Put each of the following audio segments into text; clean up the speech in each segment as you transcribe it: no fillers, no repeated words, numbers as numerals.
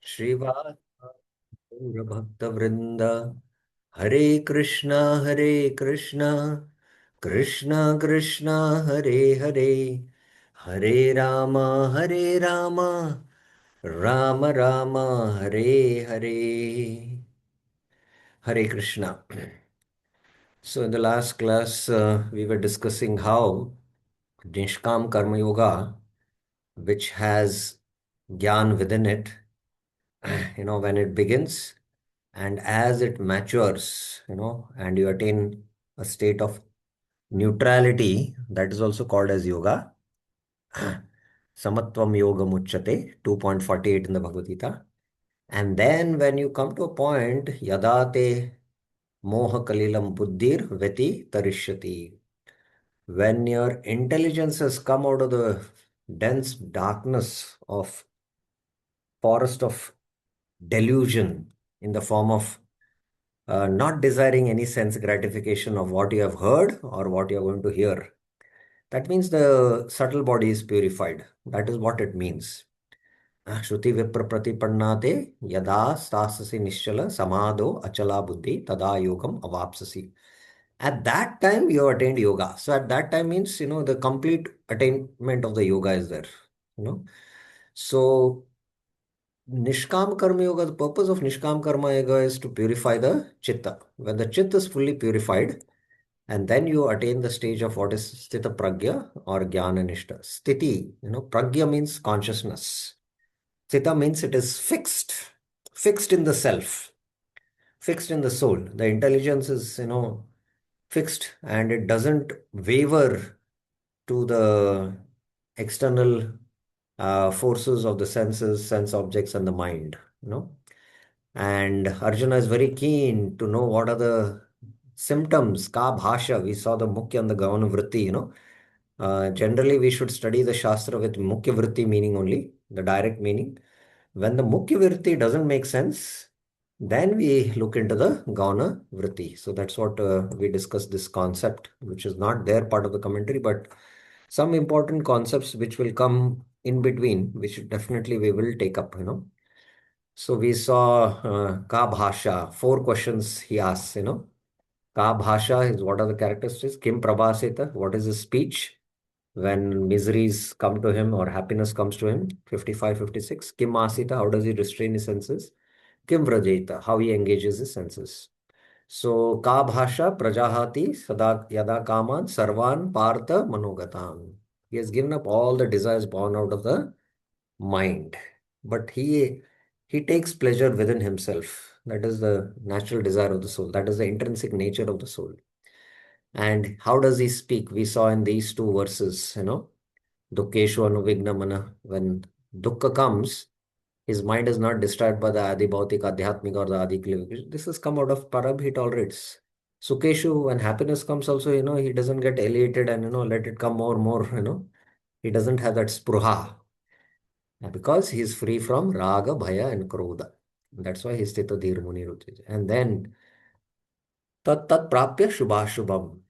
श्रीवास भक्त वृंद। हरे कृष्णा, हरे कृष्णा, कृष्णा कृष्णा, हरे हरे, हरे राम, हरे Ram, Ram Ram, Hare Hare. Hare Krishna. So, in the last class, we were discussing how Nishkam Karma Yoga, which has Gyan within it, when it begins and as it matures, and you attain a state of neutrality, that is also called as yoga. Samatvam Yoga Muchyate, 2.48 in the Bhagavad Gita. And then when you come to a point, Yadate Moha Kalilam Buddhir Veti Tarishyati. When your intelligence has come out of the dense darkness of forest of delusion in the form of not desiring any sense gratification of what you have heard or what you are going to hear. That means the subtle body is purified. That is what it means. Shruti vipra pratipannate yada stasasi nischala samadho achala buddhi tada yogam avapsasi. At that time, you have attained yoga. So at that time means, the complete attainment of the yoga is there. You know. So Nishkam Karma Yoga, the purpose of Nishkam Karma Yoga is to purify the chitta. When the chitta is fully purified, and then you attain the stage of what is Sthita Pragya or Jnana Nishta. Sthiti, Pragya means consciousness. Sthita means it is fixed, fixed in the self, fixed in the soul. The intelligence is, fixed and it doesn't waver to the external forces of the senses, sense objects, and the mind. And Arjuna is very keen to know what are the symptoms, ka bhasha. We saw the mukhya and the gavana vritti. Generally, we should study the Shastra with mukhya vritti meaning only, the direct meaning. When the mukhya vritti doesn't make sense, then we look into the gavana vritti. So that's what we discussed this concept, which is not there part of the commentary, but some important concepts which will come in between, which definitely we will take up. So we saw Ka Bhasha, four questions he asks. Ka Bhasha is what are the characteristics? Kim Prabhasita, what is his speech? When miseries come to him or happiness comes to him, 55, 56. Kim Asita, how does he restrain his senses? Kim Vrajeta, how he engages his senses. So Ka Bhasha Prajahati Sada Yada Kaman Sarvan Partha Manogatan. He has given up all the desires born out of the mind, but he takes pleasure within himself. That is the natural desire of the soul. That is the intrinsic nature of the soul. And how does he speak? We saw in these two verses. Dukkeshu anuvigna mana. When dukkha comes, his mind is not disturbed by the adi bhautik adhyatmika or the adi klivic. This has come out of parab, he tolerates. Sukeshu, when happiness comes also, he doesn't get elated and let it come more. He doesn't have that spruha. Because he is free from raga, bhaya, and krodha. That's why he's Tita Dhir Muni Ruchij. And then tat tat prapya shubhashubham.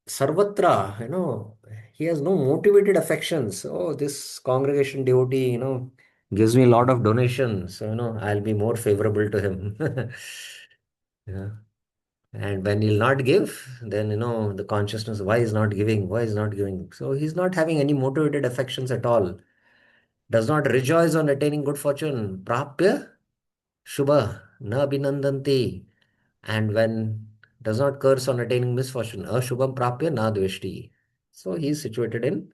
Sarvatra, he has no motivated affections. Oh, this congregation devotee, gives me a lot of donations. So, I'll be more favorable to him. Yeah. And when he'll not give, then, the consciousness, why is not giving? Why is not giving? So he's not having any motivated affections at all. Does not rejoice on attaining good fortune. Prapya Shubha na abhinandanti. And when does not curse on attaining misfortune. Ashubham prapya na dveshti. So he is situated in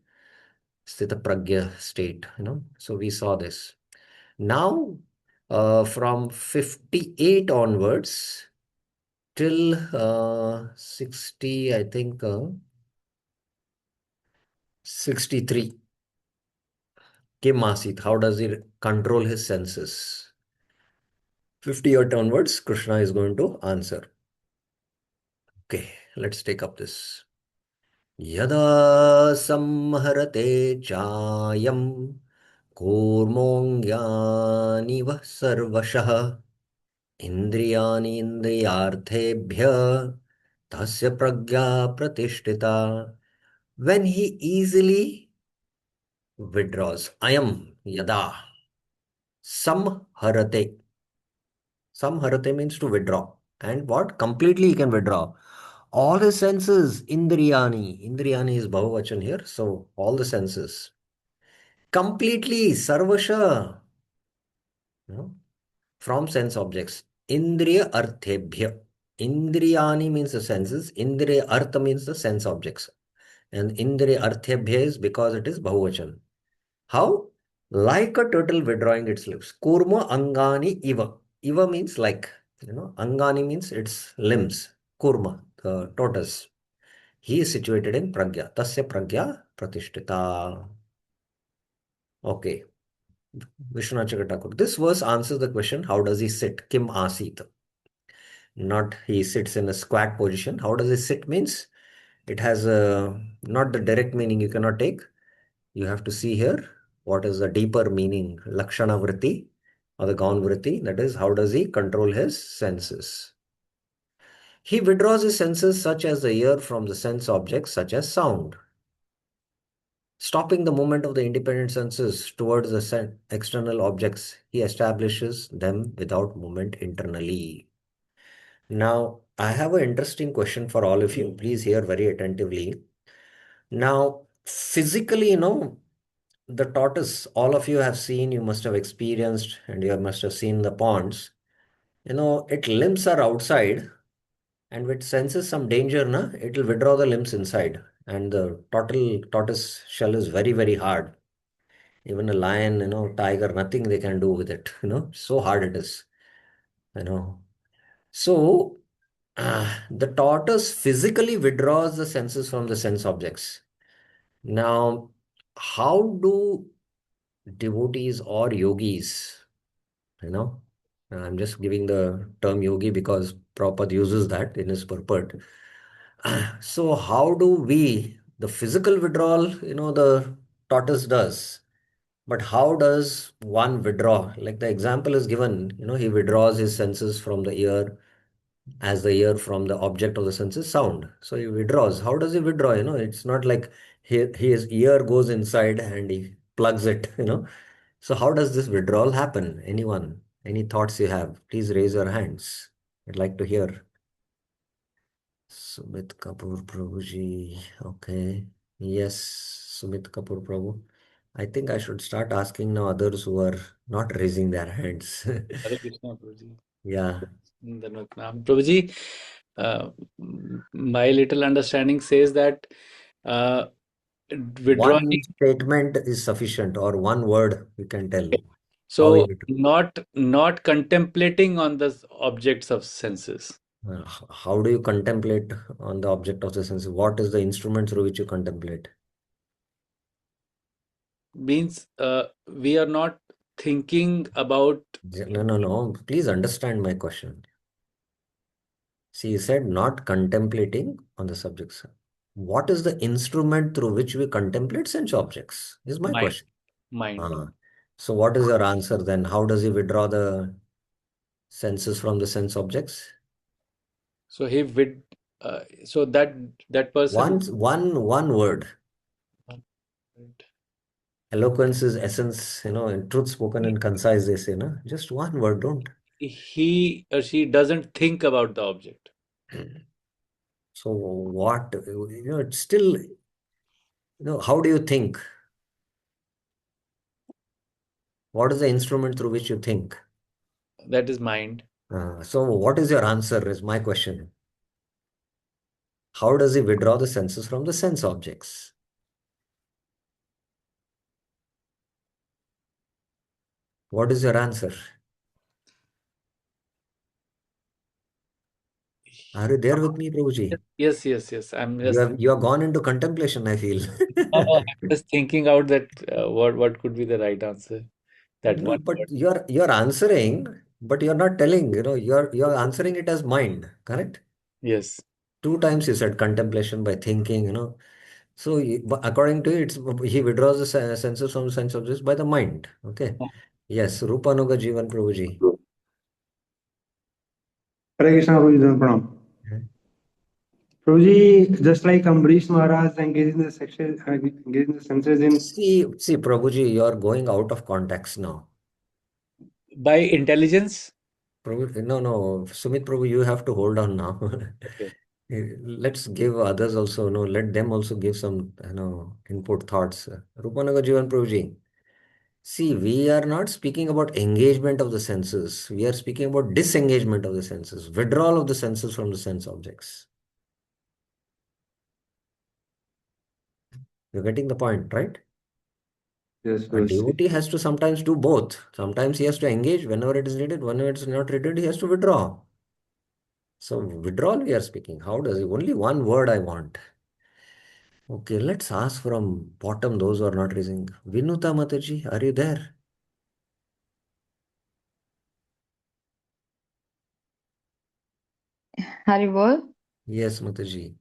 Sthita Pragya state. So we saw this. Now, from 58 onwards till 60, I think 63. Kim Asit, how does he control his senses? 58 onwards, Krishna is going to answer. Okay, let's take up this. यदा संहरते चायं कूर्मोऽङ्गानि वः सर्वशः इन्द्रियाणि इन्द्रियार्थेभ्यः तस्य प्रज्ञा प्रतिष्ठिता. When he easily withdraws, ayam yada. Samharate. Samharate means to withdraw. And what? Completely he can withdraw. All his senses, Indriyani. Indriyani is Bahuvachan here. So all the senses. Completely, Sarvasha. You know, from sense objects. Indriya Arthebhya. Indriyani means the senses. Indriya Artha means the sense objects. And Indriya Arthebhya is because it is Bahuvachan. How? Like a turtle withdrawing its limbs. Kurma Angani Iva. Iva means like. Angani means its limbs. Kurma, the tortoise. He is situated in Pragya. Tasya Pragya Pratishtita. Okay. Vishwanath Chakatakur. This verse answers the question, how does he sit? Kim Asit. Not he sits in a squat position. How does he sit means? It has a not the direct meaning you cannot take. You have to see here what is the deeper meaning, Lakshana Vritti or the Gaun Vritti. That is, how does he control his senses? He withdraws his senses such as the ear from the sense objects such as sound. Stopping the movement of the independent senses towards the external objects, he establishes them without movement internally. Now, I have an interesting question for all of you. Please hear very attentively. Now, physically, the tortoise, all of you have seen, you must have experienced, and you must have seen the ponds. Its limbs are outside, and it senses some danger, it will withdraw the limbs inside. And the tortoise shell is very, very hard. Even a lion, tiger, nothing they can do with it. So hard it is. You know. So the tortoise physically withdraws the senses from the sense objects. Now, how do devotees or yogis, you know, I'm just giving the term yogi because Prabhupada uses that in his purport. So how do we, the physical withdrawal, the tortoise does, but how does one withdraw? Like the example is given, he withdraws his senses from the ear as the ear from the object of the sense is sound. So he withdraws. How does he withdraw? It's not like his ear goes inside and he plugs it. So how does this withdrawal happen? Anyone? Any thoughts you have? Please raise your hands. I'd like to hear. Sumit Kapoor Prabhuji. Okay. Yes, Sumit Kapoor Prabhu. I think I should start asking now others who are not raising their hands. Hare Krishna, Prabhuji. Yeah. Dandavat Pranam. Prabhuji, my little understanding says that uh, One withdrawing, statement is sufficient, or one word you can tell how he so withdrew. not contemplating on the objects of senses How do you contemplate on the object of the sense? What is the instrument through which you contemplate? means we are not thinking about. No, no, no. Please understand my question. See, you said not contemplating on the subjects. What is the instrument through which we contemplate sense objects? Is my mind. question. Mind. Ah. So, what is your answer then? How does he withdraw the senses from the sense objects? So so that person. One word. Eloquence is essence, in truth spoken and concise, they say, no? Just one word, don't. He or she doesn't think about the object. So what, it's still, how do you think? What is the instrument through which you think? That is mind. So what is your answer is my question. How does he withdraw the senses from the sense objects? What is your answer? Are you there with me, Prabhuji? Yes. I'm just You have gone into contemplation, I feel. I'm just thinking out that what could be the right answer. That No, one but word. you're answering, but you're not telling, you're answering it as mind, correct? Yes. Two times you said contemplation by thinking. So but according to it, he withdraws the senses from sense objects by the mind. Okay. Yes, Rupanuga Jivan Prabhuji. Hare Krishna, Prabhuji, Pranam. Prabhuji, just like Ambrish Maharaj engaging the engaging the senses in. See, Prabhuji, you are going out of context now. By intelligence? Prabhu, no, Sumit Prabhu, you have to hold on now. Okay. Let's give others also, no, let them also give some, input thoughts. Rupanaga Jivan Prabhuji. See, we are not speaking about engagement of the senses. We are speaking about disengagement of the senses, withdrawal of the senses from the sense objects. You're getting the point, right? Yes, A we'll see. devotee has to sometimes do both. Sometimes he has to engage whenever it is needed. Whenever it's not needed, he has to withdraw. So withdrawal we are speaking. How does it? Only one word I want. Okay, let's ask from bottom those who are not raising. Vinuta Mataji, are you there? Haribol, Yes, Mataji.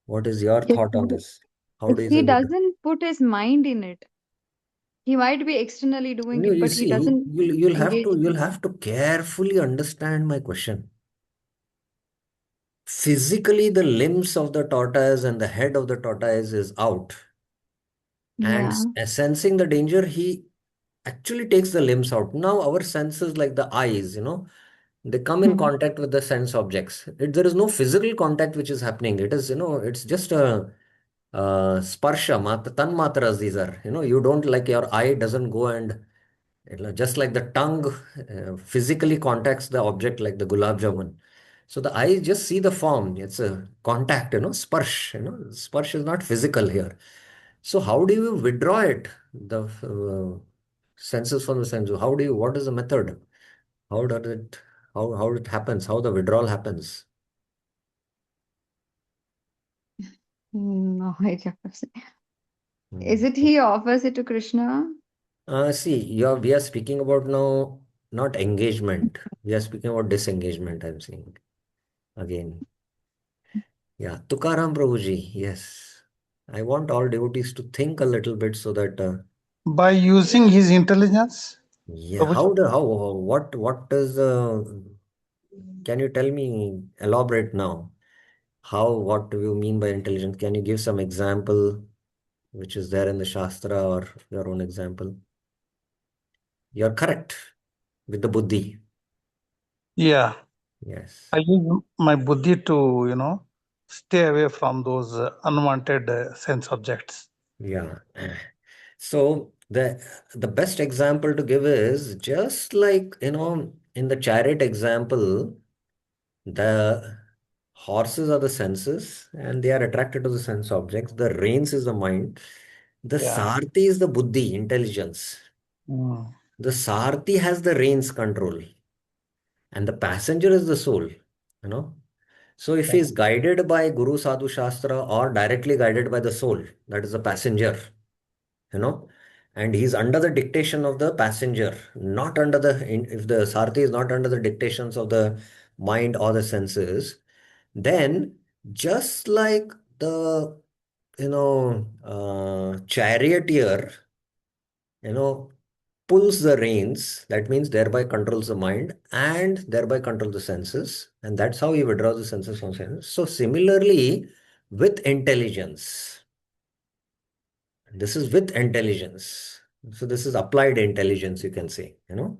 What is your if thought on this? How if do you he say withdraw? doesn't put his mind in it, he might be externally doing No, it, you but he see, doesn't you'll have engage to in you'll it. have to carefully understand my question. Physically, the limbs of the tortoise and the head of the tortoise is out. And Yeah. sensing the danger, he actually takes the limbs out. Now, our senses, like the eyes, they come in Hmm. contact with the sense objects. There is no physical contact which is happening. It is, it's just sparsha, tan matras these are. You don't like your eye doesn't go and just like the tongue physically contacts the object like the gulab jamun. So the eyes just see the form. It's a contact, sparsh. Sparsh is not physical here. So how do you withdraw it? The senses from the senses. What is the method? How does it, how it happens? How the withdrawal happens? No idea. Is Hmm. it he offers it to Krishna? See, we are speaking about now not engagement. We are speaking about disengagement, I'm saying again. Yeah, Tukaram Prabhuji, yes. I want all devotees to think a little bit so that, By using his intelligence, yeah, Prabhuji? what does, can you tell me, elaborate now? What do you mean by intelligence? Can you give some example which is there in the Shastra or your own example? You're correct with the buddhi. Yeah, Yes. I use my buddhi to, stay away from those unwanted sense objects. Yeah. So the best example to give is just like, in the chariot example, the horses are the senses and they are attracted to the sense objects. The reins is the mind. The Yeah. sarthi is the buddhi, intelligence. Mm. The sarthi has the reins control and the passenger is the soul, So if he is guided by Guru Sadhu Shastra or directly guided by the soul, that is the passenger, you know, and he's under the dictation of the passenger, not under if the Sarthi is not under the dictations of the mind or the senses, then just like the, charioteer, you know, pulls the reins, that means thereby controls the mind and thereby controls the senses. And that's how he withdraws the senses from senses. So similarly, with intelligence, this is with intelligence. So this is applied intelligence, you can say, And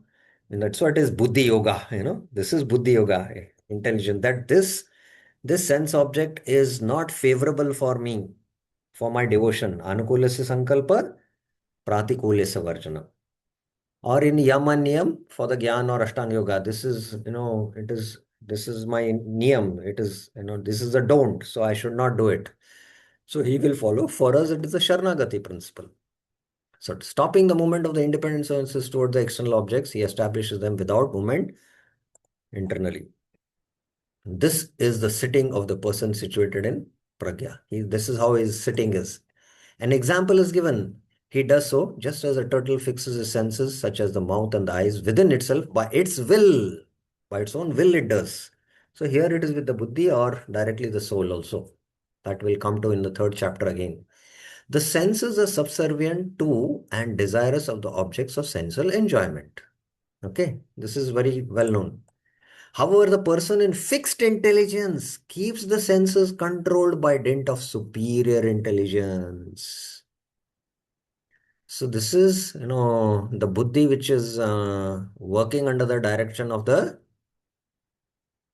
that's what is buddhi yoga, This is buddhi yoga, intelligence. That this sense object is not favorable for me, for my devotion. Anukulasya sankalpa, pratikulasya varjana. Or in yama niyam for the gyan or ashtanga yoga. This is, this is my niyam. It is, this is a don't. So I should not do it. So he will follow. For us, it is a Sharanagati principle. So stopping the movement of the independent senses toward the external objects, he establishes them without movement internally. This is the sitting of the person situated in pragya. This is how his sitting is. An example is given. He does so just as a turtle fixes his senses, such as the mouth and the eyes, within itself by its will. By its own will, it does. So here it is with the buddhi or directly the soul also. That will come to in the third chapter again. The senses are subservient to and desirous of the objects of sensual enjoyment. Okay, this is very well known. However, the person in fixed intelligence keeps the senses controlled by dint of superior intelligence. So this is, the buddhi which is working under the direction of the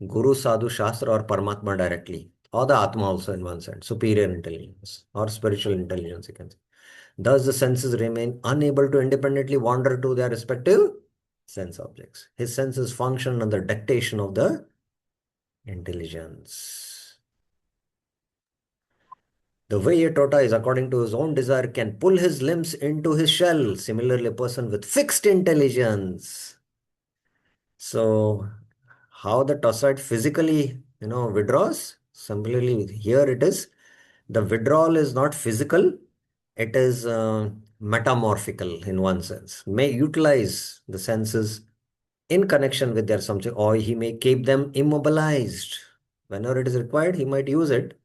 Guru, Sadhu, Shastra or Paramatma directly, or the Atma also in one sense, superior intelligence or spiritual intelligence, you can say. Thus, the senses remain unable to independently wander to their respective sense objects. His senses function under dictation of the intelligence. The way a tortoise, according to his own desire, can pull his limbs into his shell. Similarly, a person with fixed intelligence. So, how the tortoise physically, withdraws? Similarly, here it is. The withdrawal is not physical. It is metamorphical in one sense. May utilize the senses in connection with their subject, or he may keep them immobilized. Whenever it is required, he might use it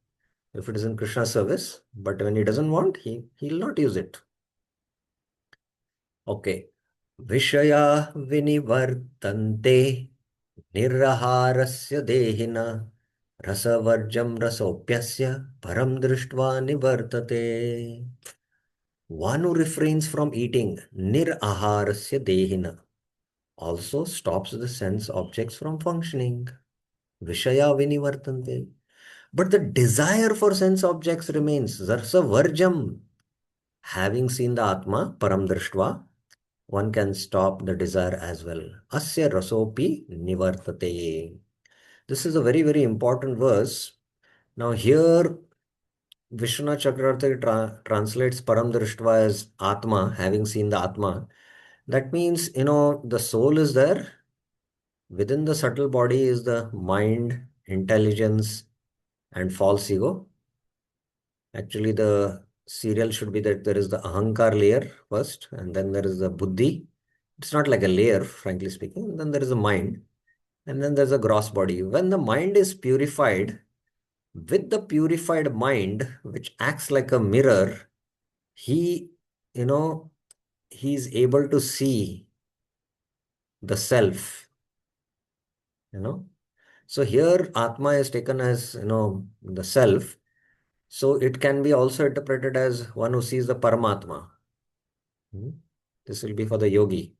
if it is in Krishna's service, but when he doesn't want, he'll not use it. Okay. Vishaya vinivartante niraharasya dehina rasavarjam rasopyasya param drishtva nivartate. One who refrains from eating niraharasya dehina also stops the sense objects from functioning. Vishaya vinivartante. But the desire for sense objects remains. Rasa varjam. Having seen the Atma, param drishtva, one can stop the desire as well. Asya rasopi nivartate. This is a very, very important verse. Now here, Vishwanath Chakravarti translates param drishtva as Atma, having seen the Atma. That means, the soul is there. Within the subtle body is the mind, intelligence, and false ego. Actually, the serial should be that there is the ahankar layer first, and then there is the buddhi. It's not like a layer, frankly speaking. And then there is a mind, and then there's a gross body. When the mind is purified, with the purified mind, which acts like a mirror, he, he's able to see the self, So here, Atma is taken as, the self. So it can be also interpreted as one who sees the Paramatma. This will be for the yogi,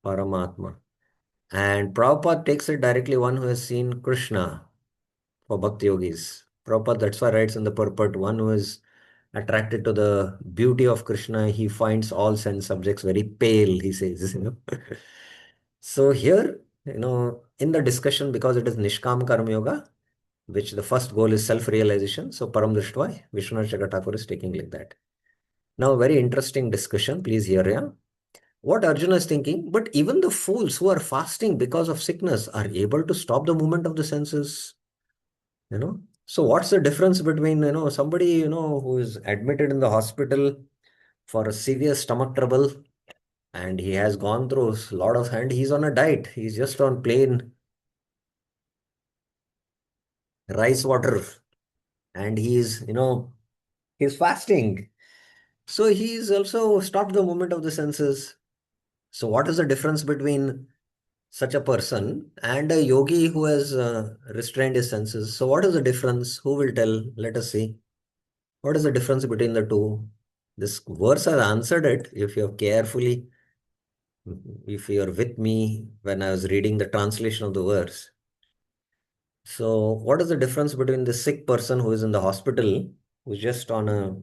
Paramatma. And Prabhupada takes it directly, one who has seen Krishna for Bhakti yogis. Prabhupada, that's why writes in the purport, one who is attracted to the beauty of Krishna, he finds all sense subjects very pale, he says. So here, in the discussion, because it is Nishkam Karma Yoga, which the first goal is self-realization. So Param Drishtva, Vishwanath Chakravarti is taking like that. Now, very interesting discussion. Please hear, yeah. What Arjuna is thinking, but even the fools who are fasting because of sickness are able to stop the movement of the senses. So what's the difference between, somebody, who is admitted in the hospital for a severe stomach trouble and he has gone through a lot of, and he's on a diet. He's just on plain rice water and he's, he's fasting. So he's also stopped the movement of the senses. So what is the difference between such a person and a yogi who has restrained his senses? So what is the difference? Who will tell? Let us see. What is the difference between the two? This verse has answered it if you have carefully, if you are with me when I was reading the translation of the verse. So what is the difference between the sick person who is in the hospital, who's just on a,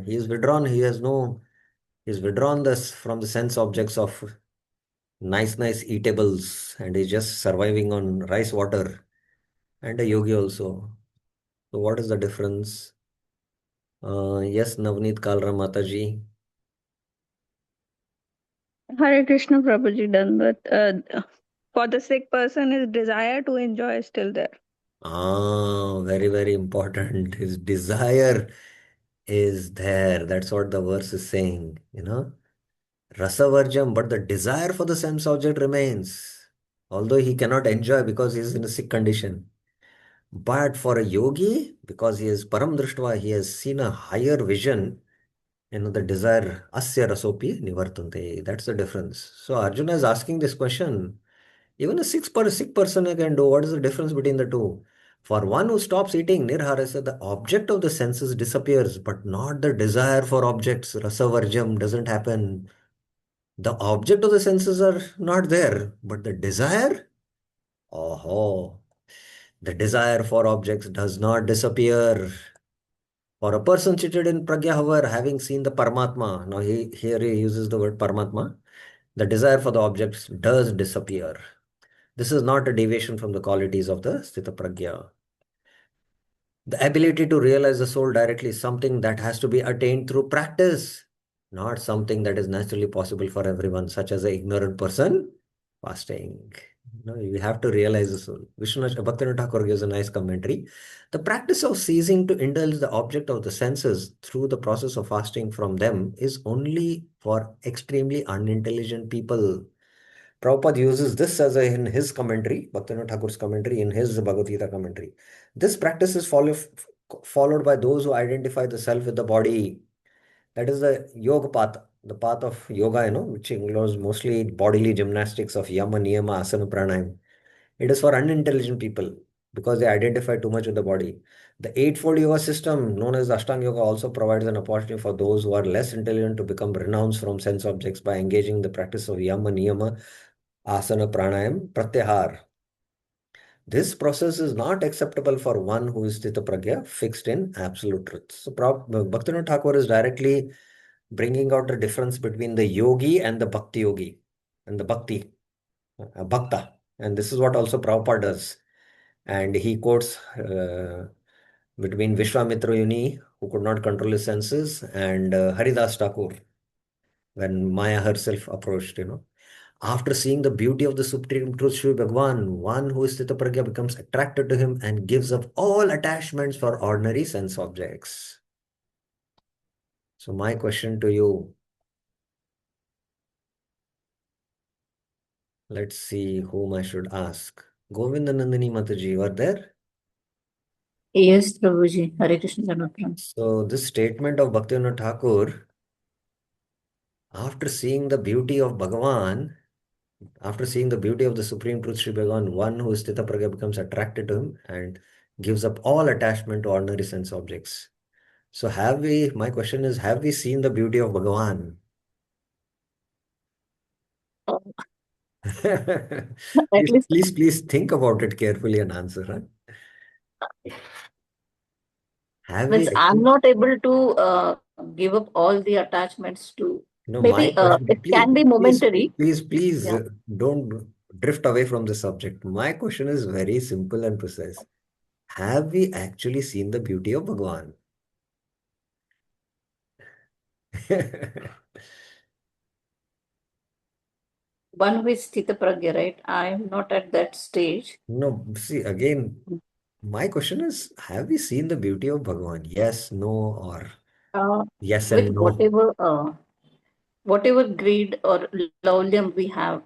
he is withdrawn, he's withdrawn this from the sense objects of nice eatables and he's just surviving on rice water, and a yogi also. So what is the difference? Yes, Navneet Kalra Mataji. Hare Krishna Prabhuji done, but for the sick person, his desire to enjoy is still there. Very, very important. His desire is there. That's what the verse is saying, Rasavarjam, but the desire for the sense object remains, although he cannot enjoy because he is in a sick condition. But for a yogi, because he is param drishtva, he has seen a higher vision, the desire, asya rasopi nivartante. That's the difference. So Arjuna is asking this question. Even a sick person can do. What is the difference between the two? For one who stops eating, nirharasya, the object of the senses disappears, but not the desire for objects. Rasavarjam doesn't happen. The object of the senses are not there, but the desire, oh, the desire for objects does not disappear. For a person seated in pragya, however, having seen the Paramatma, now here he uses the word Paramatma, the desire for the objects does disappear. This is not a deviation from the qualities of the Sthita Pragya. The ability to realize the soul directly is something that has to be attained through practice, not something that is naturally possible for everyone, such as an ignorant person fasting. No, you have to realize the soul. Vishwanath Bhaktivinoda Thakur gives a nice commentary. The practice of ceasing to indulge the object of the senses through the process of fasting from them is only for extremely unintelligent people. Prabhupada uses this as in his commentary, Bhaktivinoda Thakur's commentary, in his Bhagavad Gita commentary. This practice is followed by those who identify the self with the body. That is the yoga path, the path of yoga, which includes mostly bodily gymnastics of yama, niyama, asana, pranayama. It is for unintelligent people because they identify too much with the body. The Eightfold Yoga system, known as the Ashtanga Yoga, also provides an opportunity for those who are less intelligent to become renounced from sense objects by engaging in the practice of yama, niyama, asana, pranayam, pratyahar. This process is not acceptable for one who is Sthita Pragya, fixed in absolute truth. So Bhaktivinoda Thakur is directly bringing out the difference between the yogi and the bhakti yogi and the bhakti, bhakta. And this is what also Prabhupada does. And he quotes between Vishwamitra Muni, who could not control his senses, and Haridas Thakur, when Maya herself approached, After seeing the beauty of the Supreme Truth, Sri Bhagavan, one who is Sthita Pragya becomes attracted to him and gives up all attachments for ordinary sense objects. So my question to you, let's see whom I should ask. Govindanandani Mataji, you are there? Yes, Prabhuji. Hare Krishna Janatram. So this statement of Bhaktivinoda Thakur, after seeing the beauty of Bhagavan, after seeing the beauty of the Supreme Truth, Sri Bhagavan, one who is Sthita Pragya becomes attracted to him and gives up all attachment to ordinary sense objects. So my question is, have we seen the beauty of Bhagavan? Uh, At Please, least, please think about it carefully and answer. Huh? Have we means I'm actually? not able to give up all the attachments to. No, my Maybe question, it can be momentary. please Yeah. don't drift away from the subject. My question is very simple and precise. Have we actually seen the beauty of Bhagavan? One who is Sthita Pragya, right? I'm not at that stage. No, see, again, my question is, have we seen the beauty of Bhagavan? Yes, no, or Uh, yes with and no. whatever greed or laulyam we have,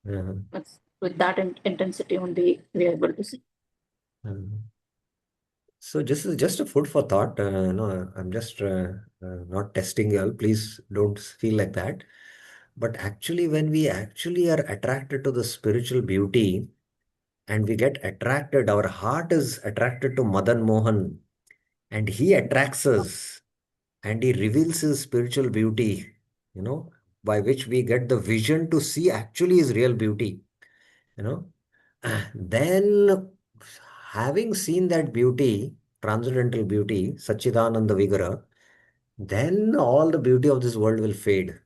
Uh-huh. with that intensity only we are able to see. Uh-huh. So this is just a food for thought. No, I'm just not testing you all. Please don't feel like that. But actually, when we actually are attracted to the spiritual beauty and we get attracted, our heart is attracted to Madan Mohan and he attracts us and he reveals his spiritual beauty, by which we get the vision to see actually his real beauty, you know. Then, having seen that beauty, transcendental beauty, Satchidananda Vigara, then all the beauty of this world will fade.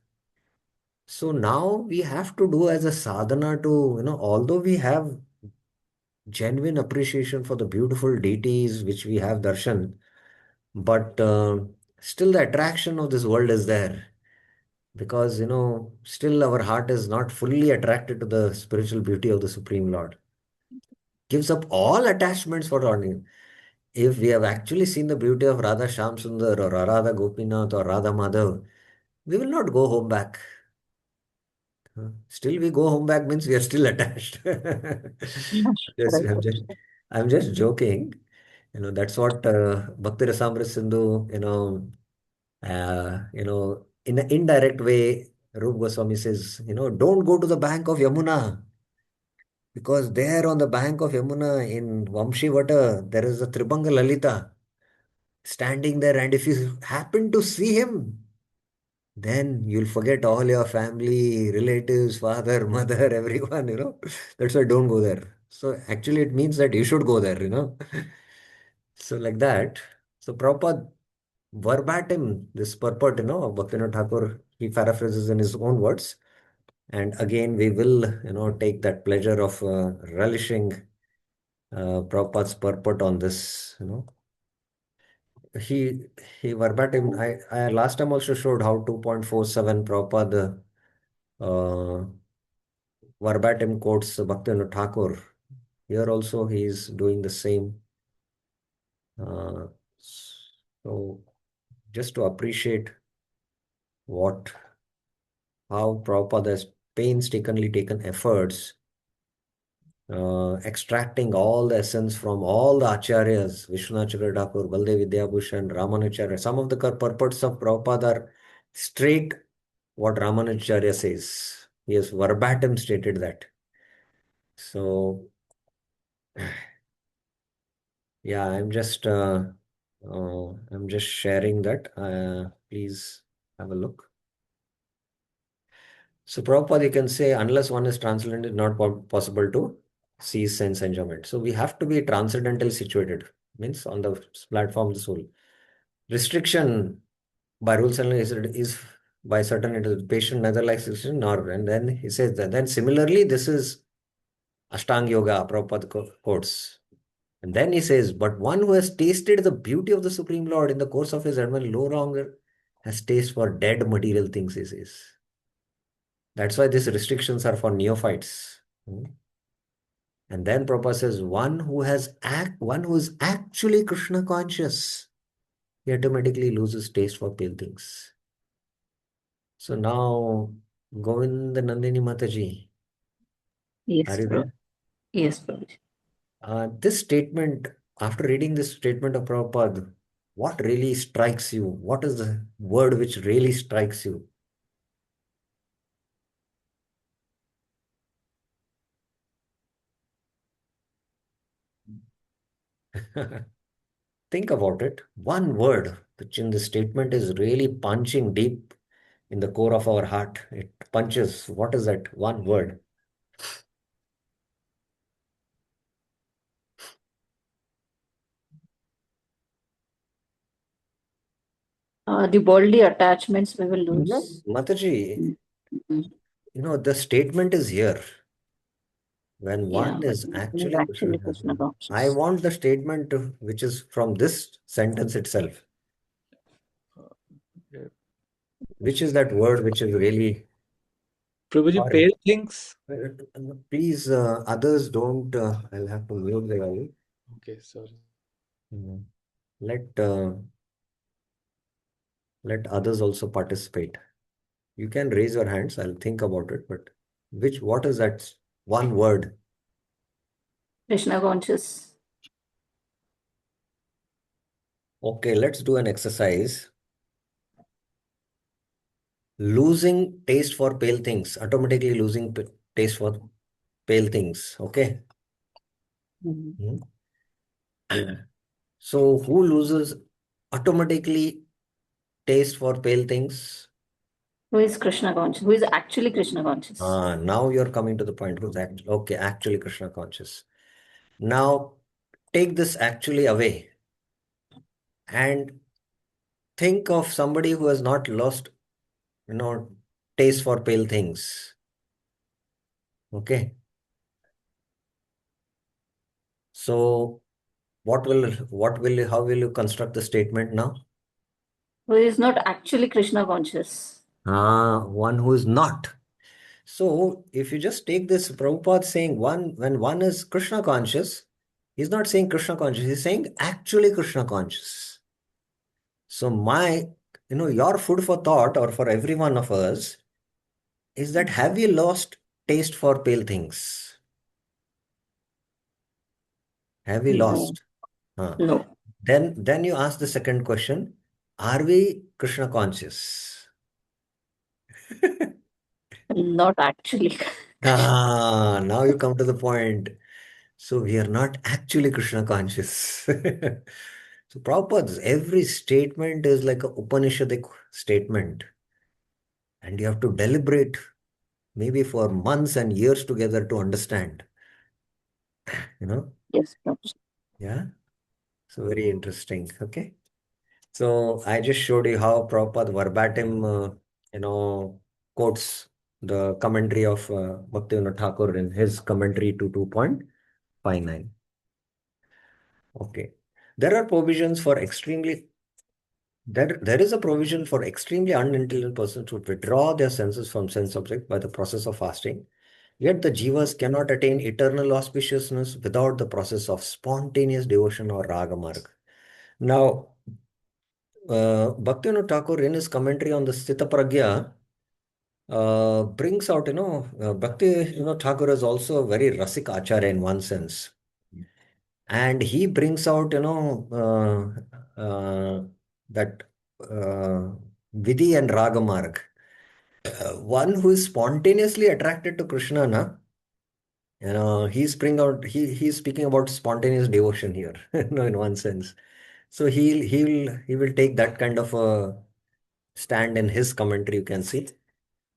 So now we have to do as a sadhana to, although we have genuine appreciation for the beautiful deities which we have darshan, but still the attraction of this world is there because, still our heart is not fully attracted to the spiritual beauty of the Supreme Lord. Gives up all attachments for ordinary. If we have actually seen the beauty of Radha Shyam Sundar or Radha Gopinath or Radha Madhav, we will not go home back. Still, we go home back means we are still attached. Yes, Right. I'm just joking. That's what Bhakti Rasamrita Sindhu, in an indirect way, Rup Goswami says, don't go to the bank of Yamuna. Because there on the bank of Yamuna in Vamshivata, there is a Tribanga Lalita standing there, and if you happen to see him, then you'll forget all your family, relatives, father, mother, everyone. That's why don't go there. So actually, it means that you should go there. So like that. So Prabhupada verbatim, this purport, of Bhaktivinoda Thakur, he paraphrases in his own words. And again, we will, take that pleasure of relishing Prabhupada's purport on this. He he verbatim, I last time also showed how 2.47 Prabhupada uh, verbatim quotes Bhaktivinoda Thakur. Here also he is doing the same. Uh, so just to appreciate how Prabhupada has painstakingly taken efforts extracting all the essence from all the acharyas, Vishwanath Thakur, Baldev Vidyabhushan, Ramanujacharya. Some of the purports of Prabhupada are straight what Ramanujacharya says. He has verbatim stated that. So, yeah, I'm just sharing that. Please have a look. So Prabhupada, you can say, unless one is transcendental, it's not possible to see sense enjoyment. So we have to be transcendental situated, means on the platform of the soul. Restriction by rules and is by certain it is patient neither likes restriction nor, and then he says that. Then similarly, this is Ashtanga Yoga, Prabhupada quotes. And then he says, but one who has tasted the beauty of the Supreme Lord in the course of his advent no longer has taste for dead material things, he says. That's why these restrictions are for neophytes. And then Prabhupada says, one who is actually Krishna conscious, he automatically loses taste for pale things. So now, Govinda Nandini Mataji, Yes, are you Prabhu. there? Yes, Prabhuji. This statement, after reading this statement of Prabhupada, what really strikes you? What is the word which really strikes you? Think about it. One word which in the statement is really punching deep in the core of our heart. It punches. What is that one word? The worldly attachments we will No, lose. Mataji, Mhm. the statement is here. When Yeah, one but is we are actually Krishna actually Krishna conscious. I conscious. want the statement which is from this sentence itself. Yeah. Which is that word which is really. Prabhuji, Sorry. pale things. Please, others don't. I'll have to mute the volume. Okay, sorry. Let let others also participate. You can raise your hands. I'll think about it. But what is that one word? Krishna conscious. Okay, let's do an exercise. Losing taste for pale things, automatically losing taste for pale things. Okay. Mhm. So who loses automatically taste for pale things? Who is Krishna conscious? Who is actually Krishna conscious? Now you're coming to the point. Who's actually Krishna conscious. Now take this actually away and think of somebody who has not lost, taste for pale things. Okay. So how will you construct the statement now? Who is not actually Krishna conscious? One who is not. So if you just take this Prabhupada saying when one is Krishna conscious, he's not saying Krishna conscious, he's saying actually Krishna conscious. So your food for thought or for every one of us is that have you lost taste for pale things? Have we No. lost? No. Then you ask the second question, are we Krishna conscious? Not actually. Now you come to the point. So we are not actually Krishna conscious. So Prabhupada's every statement is like a Upanishadic statement, and you have to deliberate maybe for months and years together to understand. You know? Yes, Prabhuji. Yeah. So very interesting. Okay. So I just showed you how Prabhupada verbatim, quotes the commentary of Bhaktivinoda Thakur in his commentary to 2.59. Okay. There are provisions for extremely there is a provision for extremely unintelligent persons to withdraw their senses from sense object by the process of fasting. Yet the jivas cannot attain eternal auspiciousness without the process of spontaneous devotion or raga marg. Now, Bhaktivinoda Thakur in his commentary on the Sthita Pragya brings out, Bhakti, Thakur is also a very Rasik Acharya in one sense. And he brings out, that Vidhi and Ragamarg. One who is spontaneously attracted to Krishna, he's speaking about spontaneous devotion here, in one sense. So he will take that kind of a stand in his commentary, you can see,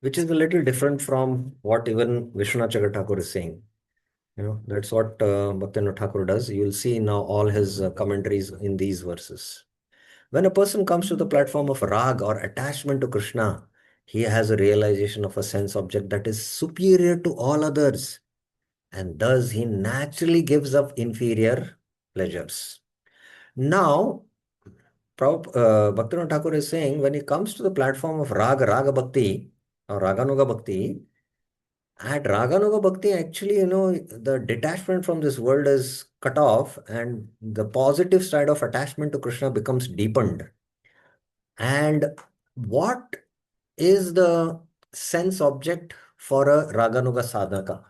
which is a little different from what even Vishwanath Chakravarti Thakur is saying. That's what Bhaktivinoda Thakur does. You'll see now all his commentaries in these verses. When a person comes to the platform of rag or attachment to Krishna, he has a realization of a sense object that is superior to all others, and thus he naturally gives up inferior pleasures. Now, Bhaktivinoda Thakur is saying when he comes to the platform of Raga Bhakti or Raganuga Bhakti, at Raganuga Bhakti, actually, the detachment from this world is cut off and the positive side of attachment to Krishna becomes deepened. And what is the sense object for a Raganuga sadhaka?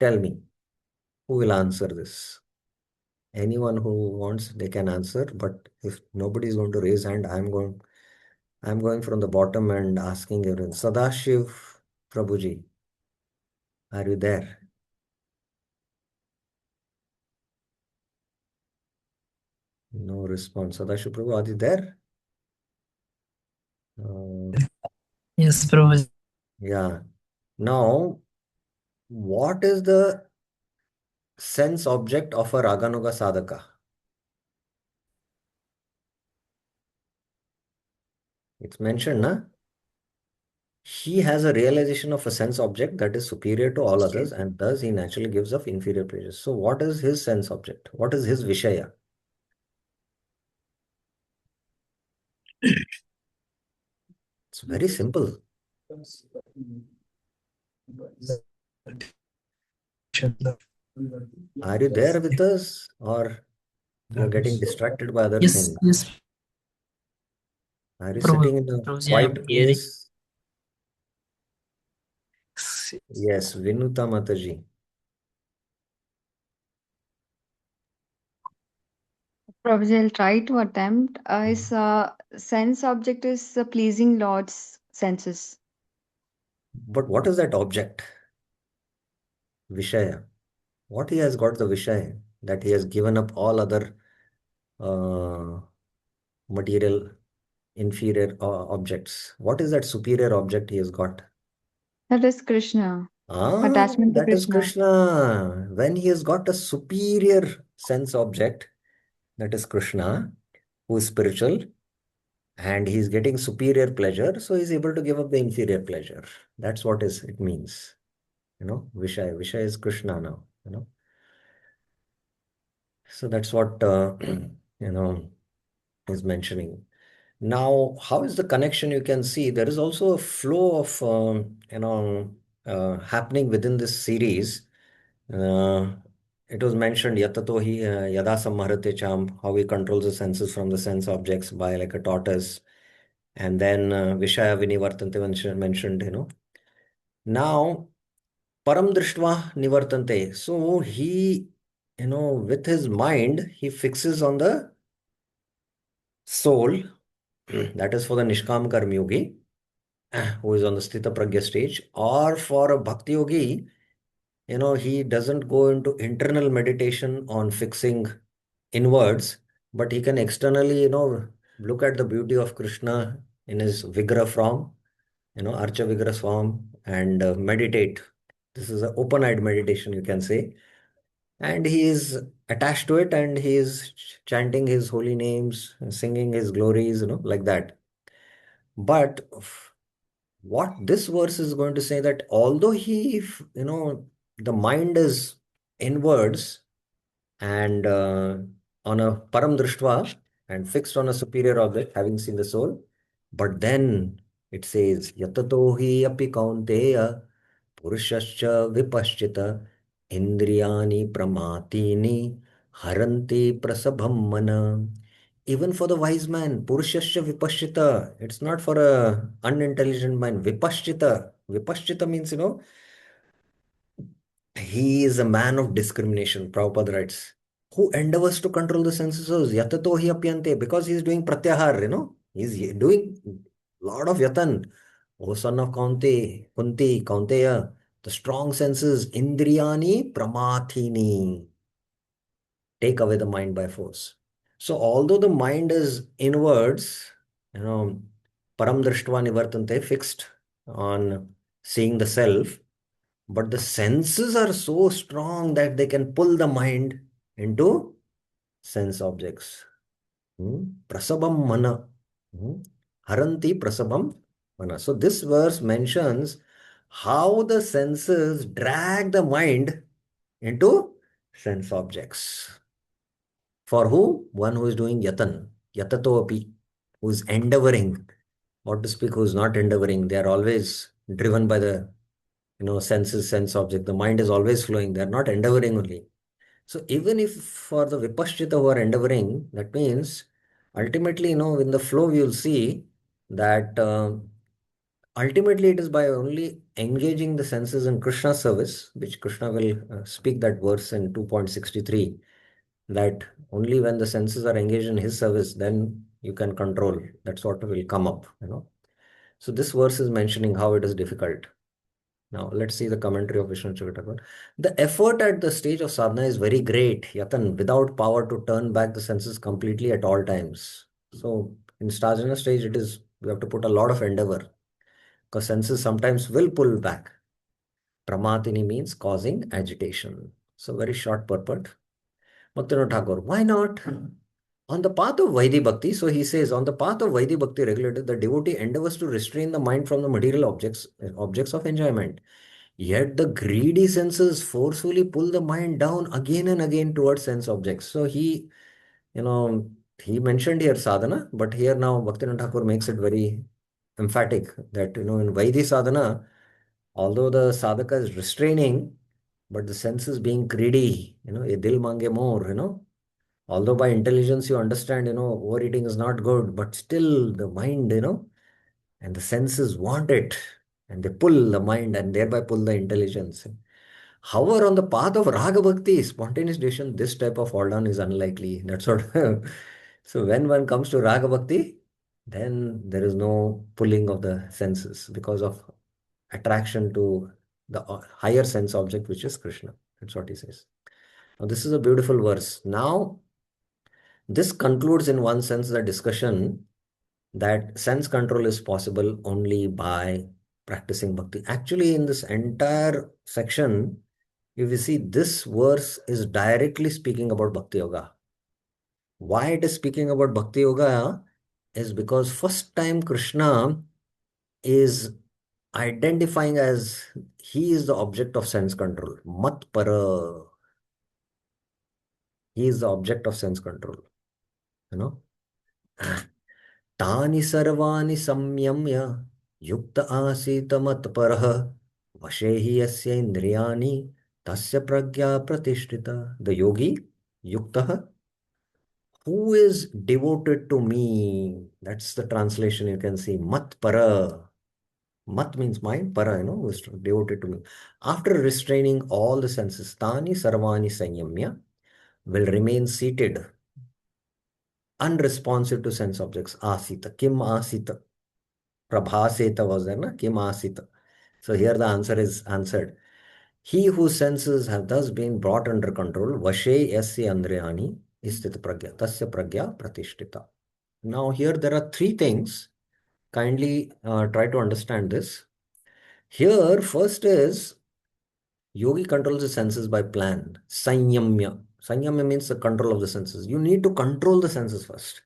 Tell me, who will answer this? Anyone who wants, they can answer. But if nobody is going to raise hand, I'm going from the bottom and asking everyone. Sadashiv Prabhuji, are you there? No response. Sadashiv Prabhu, are you there? Yes, Prabhuji. Yeah. Now, what is the sense object of a Raganuga sadhaka? It's mentioned, na? He has a realization of a sense object that is superior to all others, and thus he naturally gives up inferior pleasures. So, what is his sense object? What is his Vishaya? It's very simple. Are you there with us, or you're getting distracted by other Yes, things? yes, Are you Prabhu, sitting in a Prabhuji, I am quiet hearing. place? Yes, Vinuta Mataji. Prabhuji, I'll try to attempt. His sense object is pleasing Lord's senses. But what is that object? Vishaya. What he has got the Vishaya? That he has given up all other material inferior objects. What is that superior object he has got? That is Krishna. Ah, Attachment to that is Krishna. Krishna. When he has got a superior sense object, that is Krishna, who is spiritual, and he's getting superior pleasure, so he's able to give up the inferior pleasure. That's what it means. Vishaya. Vishaya is Krishna now. So that's what is mentioning. Now, how is the connection? You can see there is also a flow of happening within this series. It was mentioned yatato hi yada samharate cham, how he controls the senses from the sense objects by like a tortoise, and then vishaya vinivartante mentioned. Now, param drishtva nivartante. So he, with his mind, he fixes on the soul. That is for the Nishkam Karma Yogi. who is on the Sthita Pragya stage, or for a Bhakti Yogi, he doesn't go into internal meditation on fixing inwards, but he can externally, look at the beauty of Krishna in his Vigra form, Archa Vigra form, and meditate. This is an open-eyed meditation, you can say. And he is attached to it, and he is chanting his holy names, singing his glories, like that. But what this verse is going to say, that although the mind is inwards and on a param drishtva and fixed on a superior object, having seen the soul, but then it says yatato hi api kaunteya purushascha vipaschita indriyani pramatini haranti prasabham mana. Even for the wise man, purushascha vipaschita, it's not for a unintelligent mind. Vipaschita means, he is a man of discrimination, Prabhupada writes, who endeavors to control the senses. Yatato hi apyante, because he is doing pratyahar, he's doing lot of yatan. O son of Kunti, Kaunteya, the strong senses, indriyani pramathini, take away the mind by force. So although the mind is inwards, param drishtva nivartante, fixed on seeing the self, but the senses are so strong that they can pull the mind into sense objects. Prasabam mana. Haranti prasabam mana. So this verse mentions how the senses drag the mind into sense objects. For who? One who is doing yatan. Yatato api. Who is endeavoring. What to speak, who is not endeavoring. They are always driven by the senses, sense object. The mind is always flowing. They are not endeavoring only. So even if for the Vipaschita who are endeavoring, that means ultimately, in the flow we will see that ultimately it is by only engaging the senses in Krishna's service, which Krishna will speak that verse in 2.63, that only when the senses are engaged in his service, then you can control. That's what will come up, So this verse is mentioning how it is difficult. Now, let's see the commentary of Vishnu Chakatavar. The effort at the stage of sadhana is very great, yatan, without power to turn back the senses completely at all times. So, in sadhana stage, we have to put a lot of endeavor, because senses sometimes will pull back. Pramatini means causing agitation. So, very short purport. Bhaktivinoda Thakur, why not? On the path of Vaidhi Bhakti, so he says, on the path of Vaidhi Bhakti regulated, the devotee endeavors to restrain the mind from the material objects of enjoyment. Yet the greedy senses forcefully pull the mind down again and again towards sense objects. So he mentioned here sadhana, but here now Bhaktivinoda Thakur makes it very emphatic that, in Vaidhi sadhana, although the sadhaka is restraining, but the senses being greedy, ye dil mange more, although by intelligence you understand, overeating is not good, but still the mind, and the senses want it, and they pull the mind and thereby pull the intelligence. However, on the path of Raga Bhakti, spontaneous decision, this type of fall down is unlikely. That's what. So when one comes to Raga Bhakti, then there is no pulling of the senses because of attraction to the higher sense object, which is Krishna. That's what he says. Now, this is a beautiful verse. Now, this concludes in one sense the discussion that sense control is possible only by practicing bhakti. Actually, in this entire section, if you see, this verse is directly speaking about bhakti yoga. Why it is speaking about bhakti yoga is because first time Krishna is identifying as he is the object of sense control. Mat para. He is the object of sense control. तानि सर्वाणि संयम्य युक्त आसीत मत्परः वशे हि यस्य इन्द्रियाणि तस्य प्रज्ञा प्रतिष्ठिता. The yogi, yuktah, who is devoted to me. That's the translation you can see. Matpara. Mat means mind, para, who is devoted to me. After restraining all the senses, tani sarvani sanyamya, will remain seated, unresponsive to sense objects. Asita. Kim asita. Prabhaseta was there, na? Kim asita. So here the answer is answered. He whose senses have thus been brought under control, vashe yasya andriyani istita pragya, tasya pragya pratishtita. Now here there are three things. Kindly try to understand this. Here first is yogi controls the senses by plan. Sanyamya. Sanyamya means the control of the senses. You need to control the senses first.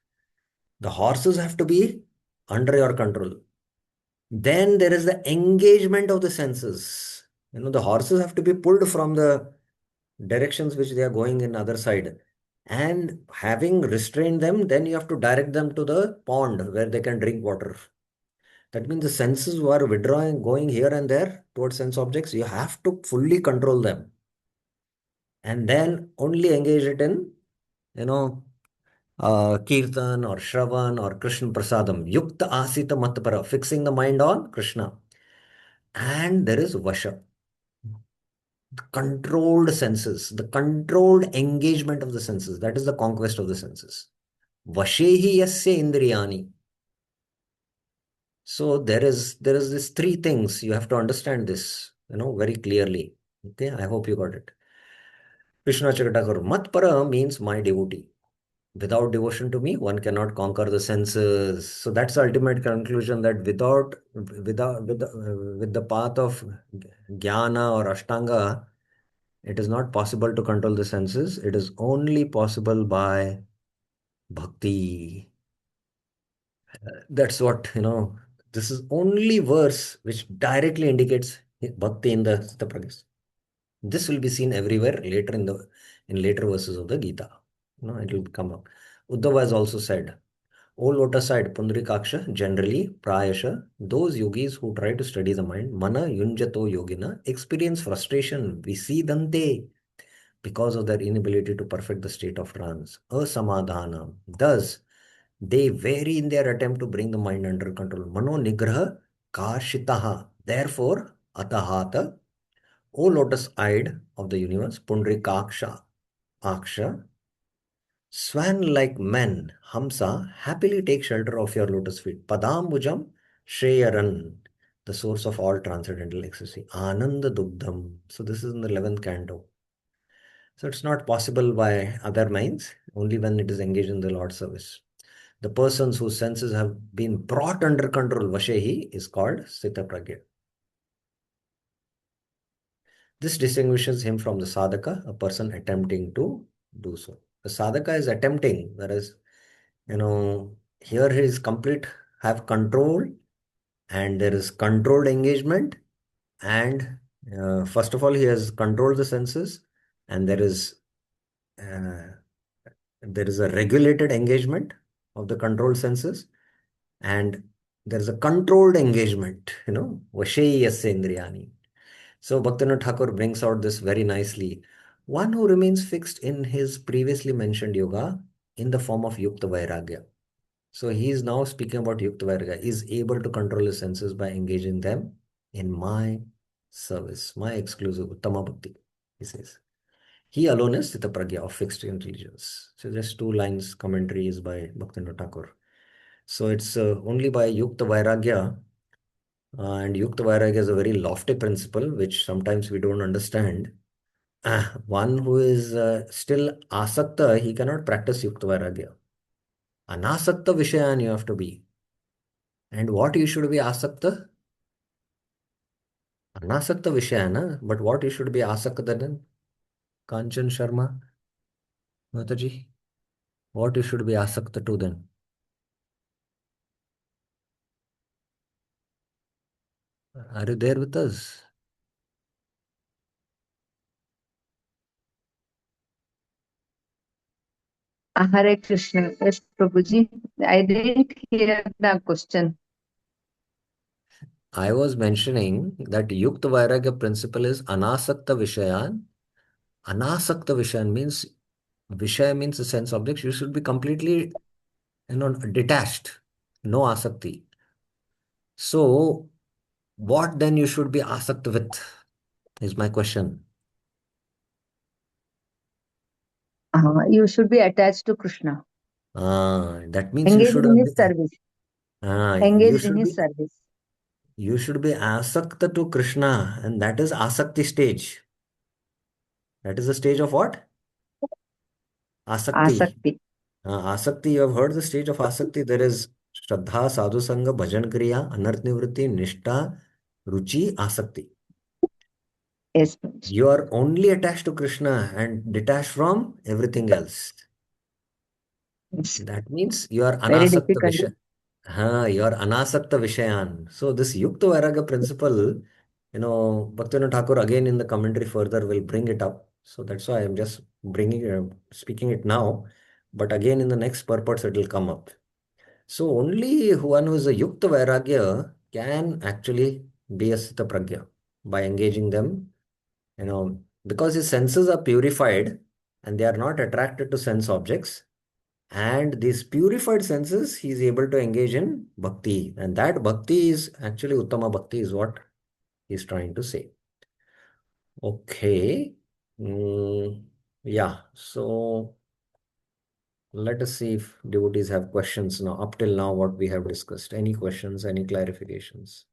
The horses have to be under your control. Then there is the engagement of the senses. The horses have to be pulled from the directions which they are going in other side. And having restrained them, then you have to direct them to the pond where they can drink water. That means the senses who are withdrawing, going here and there towards sense objects, you have to fully control them. And then only engage it in, Kirtan or Shravan or Krishna Prasadam. Yukta Asita Matpara, fixing the mind on Krishna. And there is Vasha, the controlled senses, the controlled engagement of the senses. That is the conquest of the senses. Vashehi yasya indriyani. So there is this three things. You have to understand this, very clearly. Okay, I hope you got it. Krishna Chakatakur, Matpara means my devotee. Without devotion to me, one cannot conquer the senses. So that's the ultimate conclusion, that with the path of jnana or ashtanga, it is not possible to control the senses. It is only possible by bhakti. That's what, this is only verse which directly indicates bhakti in the Sita Pragyas. This will be seen everywhere later in later verses of the Gita. It will come up. Uddhava has also said, O lotus-eyed Pundarikaksha, generally, prayasha, those yogis who try to study the mind, mana yunjato yogina, experience frustration, visidante, because of their inability to perfect the state of trance, asamadhana. Thus, they vary in their attempt to bring the mind under control. Mano nigraha kashitaha. Therefore, atahata, O lotus-eyed of the universe, Pundarikaksha, Aksha, swan-like men, Hamsa, happily take shelter of your lotus feet. Padambujam Shreyaran, the source of all transcendental ecstasy. Ananda Dugdham. So this is in the 11th canto. So it's not possible by other minds, only when it is engaged in the Lord's service. The persons whose senses have been brought under control, Vashehi, is called Sthita Pragya. This distinguishes him from the sadhaka, a person attempting to do so. The sadhaka is attempting, whereas, here he is complete, have control, and there is controlled engagement. And first of all, he has controlled the senses, and there is a regulated engagement of the controlled senses, and there is a controlled engagement, Vasheyasya Indriyani. So Bhaktivinoda Thakur brings out this very nicely. One who remains fixed in his previously mentioned yoga in the form of Yukta Vairagya. So he is now speaking about Yukta Vairagya, is able to control his senses by engaging them in my service, my exclusive Uttama Bhakti, he says. He alone is Sthita Pragya of fixed intelligence. So just 2 lines commentary is by Bhaktivinoda Thakur. So it's only by Yukta Vairagya, and Yukta Vairagya is a very lofty principle which sometimes we don't understand. One who is still asakta, he cannot practice Yukta Vairagya. Anasakta Vishayan you have to be. And what you should be asakta? Anasakta Vishayana, but what you should be asakta then? Kanchan Sharma, Mataji, what you should be asakta to then? Are you there with us? Hare Krishna. Yes, Prabhuji. I didn't hear the question. I was mentioning that Yukta Vairagya principle is Anasakta Vishayan. Anasakta Vishayan means, Vishaya means the sense objects. You should be completely, detached. No asakti. So, what then you should be asakta with, is my question. You should be attached to Krishna. That means you Engaged should in have his service. You Engaged in should his be service. asakta to Krishna, and that is asakti stage. That is the stage of what? Asakti. Asakti. Asakti, you have heard the stage of asakti. There is Shraddha, Sadhu Sangha, Bhajan Kriya, Anarth Nivritti, Nishtha, Ruchi, Asakti. Yes, Prabhuji. You are only attached to Krishna and detached from everything else. It's That means you are very anasakta difficult. vishay. You are anasakta vishayan. So this Yukta Vairagya principle, Bhaktivinoda Thakur again in the commentary further will bring it up. So that's why I'm just speaking it now. But again in the next purports it will come up. So only one who is a Yukta Vairagya can actually be a Sthita Pragya by engaging them, because his senses are purified and they are not attracted to sense objects. And these purified senses, he is able to engage in bhakti. And that bhakti is actually Uttama Bhakti, is what he's trying to say. Okay. Yeah. So let us see if devotees have questions now. Up till now, what we have discussed. Any questions, any clarifications?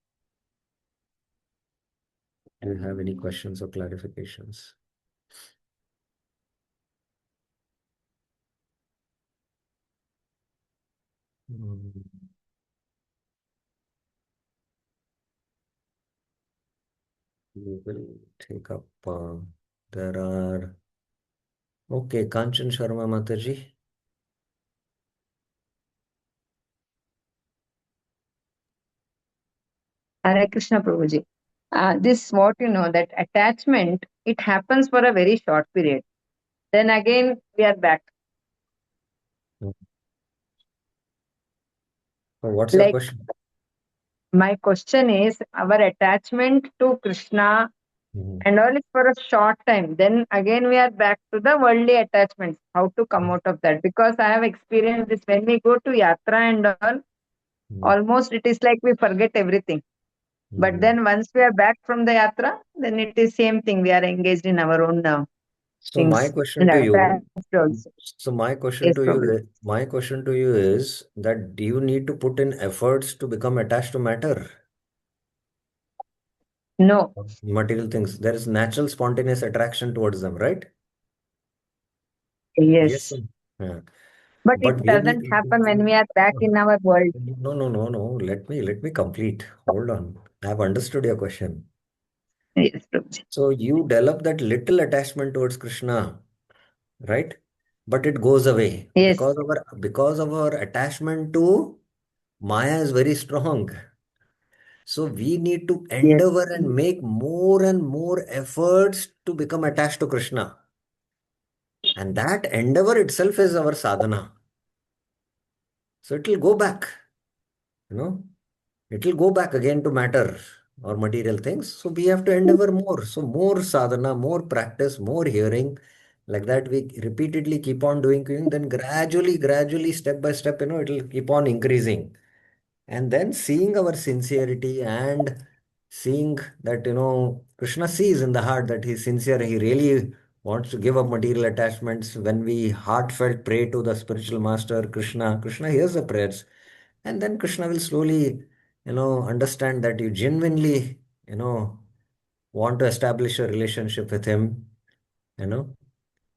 Do you have any questions or clarifications? Hmm. We will take up. There are. Okay, Kanchan Sharma Mataji. Hare Krishna Prabhuji. This what you know, that attachment, it happens for a very short period. Then again we are back. So what's your Like question? my question is, our attachment to Krishna Mhm. and all is for a short time. Then again we are back to the worldly attachments. How to come out of that? Because I have experienced this when we go to yatra and all, almost it is like we forget everything. But then once we are back from the yatra, then it is same thing. We are engaged in our own So my things question and to you, attached also. so Yes, Prabhuji. my question to you is that do you need to put in efforts to become attached to matter, No. material things? There is natural spontaneous attraction towards them, right? Yes. Yes. Yeah. But it But we doesn't need happen when we are back in our world. no. Let me complete. Hold on. I have understood your question. Yes, Prabhuji. So you develop that little attachment towards Krishna, right? But it goes away Yes. because of our attachment to Maya is very strong. So we need to Yes. endeavor and make more and more efforts to become attached to Krishna. And that endeavor itself is our sadhana. So it will go back, you know, it will go back again to matter or material things. So we have to endeavor more. So more sadhana, more practice, more hearing. Like that, we repeatedly keep on doing, then gradually, step by step, it will keep on increasing. And then seeing our sincerity and seeing that, Krishna sees in the heart that he's sincere, he really wants to give up material attachments. When we heartfelt pray to the spiritual master, Krishna hears the prayers. And then Krishna will slowly, understand that you genuinely, want to establish a relationship with him, you know,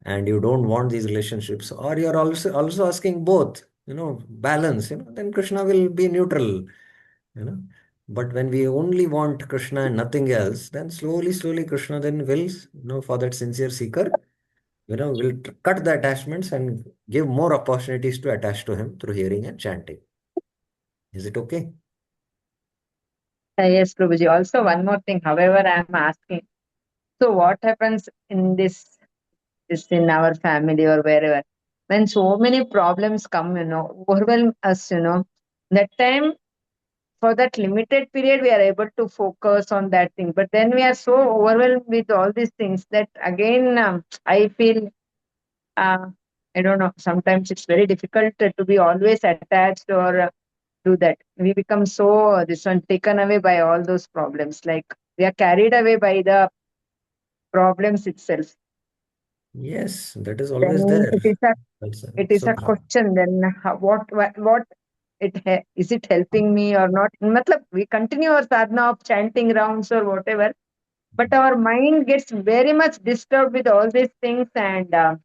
and you don't want these relationships, or you're also asking both, balance, then Krishna will be neutral, you know. But when we only want Krishna and nothing else, then slowly Krishna then will, for that sincere seeker, will cut the attachments and give more opportunities to attach to him through hearing and chanting. Is it okay? Yes, Prabhuji. Also, one more thing. However, I am asking. So, what happens in this in our family or wherever when so many problems come, overwhelm us, that time for that limited period we are able to focus on that thing. But then we are so overwhelmed with all these things that again I feel I don't know. Sometimes it's very difficult to be always attached or do that. We become so this one taken away by all those problems. Like we are carried away by the problems itself. Yes, that is always Then there. it is a That's- it is So, a question. Then what is it helping me or not? Matlab, we continue our sadhana of chanting rounds or whatever, but our mind gets very much disturbed with all these things. And that